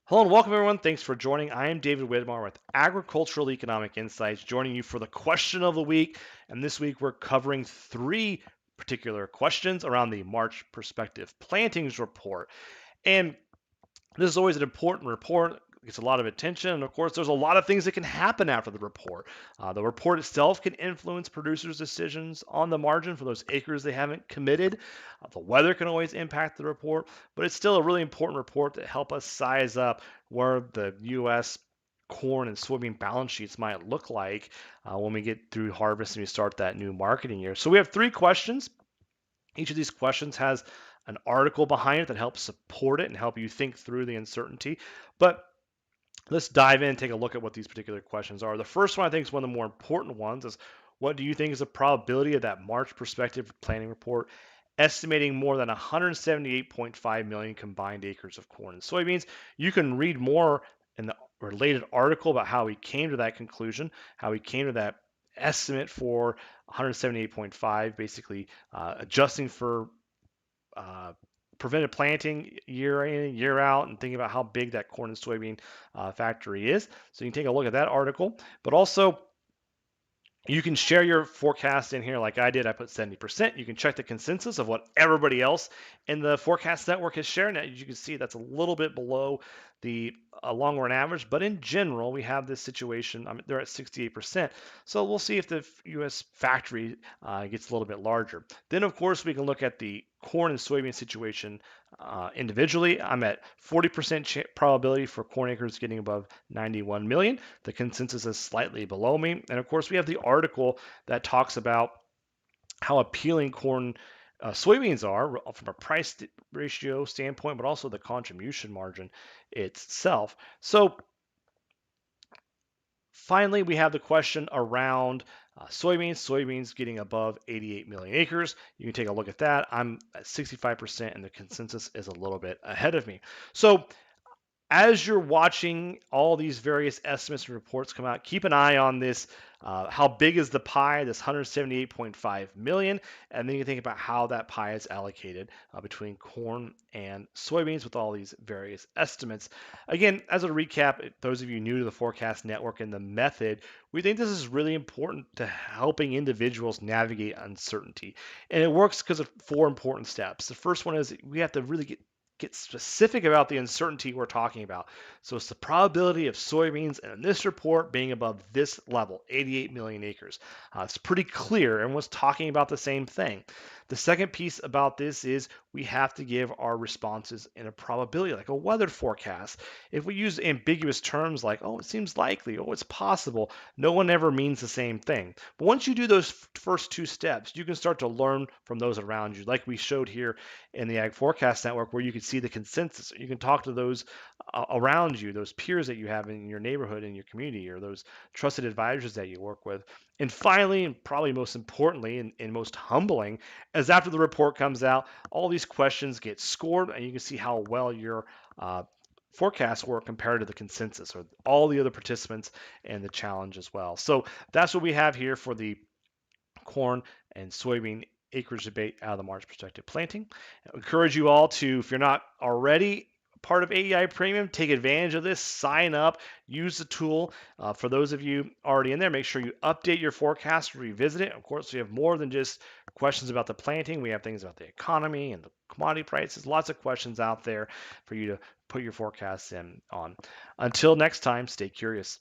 Hello and welcome, everyone. Thanks for joining. I am David Widmar with Agricultural Economic Insights, joining you for the question of the week. And this week, we're covering three particular questions around the March Prospective Plantings Report. And this is always an important report. Gets a lot of attention, and of course, there's a lot of things that can happen after the report. The report itself can influence producers' decisions on the margin for those acres they haven't committed. The weather can always impact the report, but it's still a really important report to help us size up where the U.S. corn and soybean balance sheets might look like when we get through harvest and we start that new marketing year. So we have three questions. Each of these questions has an article behind it that helps support it and help you think through the uncertainty. But let's dive in and take a look at what these particular questions are. The first one, I think, is one of the more important ones is, what do you think is the probability of that March Prospective Planting Report estimating more than 178.5 million combined acres of corn and soybeans? You can read more in the related article about how we came to that conclusion, how we came to that estimate for 178.5, basically adjusting for prevented planting year in, year out, and thinking about how big that corn and soybean factory is. So you can take a look at that article, but also you can share your forecast in here like I did. I put 70%. You can check the consensus of what everybody else in the forecast network is sharing. As you can see, that's a little bit below the long run average, but in general, we have this situation. They're at 68%. So we'll see if the U.S. factory gets a little bit larger. Then, of course, we can look at the corn and soybean situation individually. I'm at 40% probability for corn acres getting above 91 million. The consensus is slightly below me. And of course, we have the article that talks about how appealing corn soybeans are from a price ratio standpoint, but also the contribution margin itself. So finally, we have the question around soybeans. Soybeans getting above 88 million acres. You can take a look at that. I'm at 65%, and the consensus is a little bit ahead of me. So as you're watching all these various estimates and reports come out, keep an eye on this. How big is the pie? This 178.5 million, and then you think about how that pie is allocated between corn and soybeans with all these various estimates. Again, as a recap, those of you new to the forecast network and the method, we think this is really important to helping individuals navigate uncertainty, and it works because of four important steps. The first one is we have to really get specific about the uncertainty we're talking about. So it's the probability of soybeans in this report being above this level, 88 million acres. It's pretty clear. Everyone's talking about the same thing. The second piece about this is we have to give our responses in a probability, like a weather forecast. If we use ambiguous terms like, oh, it seems likely, oh, it's possible, no one ever means the same thing. But once you do those first two steps, you can start to learn from those around you, like we showed here in the Ag Forecast Network, where you can see the consensus. You can talk to those around you, those peers that you have in your neighborhood, in your community, or those trusted advisors that you work with. And finally, and probably most importantly and most humbling, is after the report comes out, all these questions get scored, and you can see how well your forecasts work compared to the consensus or all the other participants and the challenge as well. So that's what we have here for the corn and soybean acreage debate out of the March Prospective Planting. I encourage you all to, if you're not already part of AEI Premium, take advantage of this, sign up, use the tool. For those of you already in there, make sure you update your forecast, revisit it. Of course, we have more than just questions about the planting. We have things about the economy and the commodity prices, lots of questions out there for you to put your forecasts in on. Until next time, stay curious.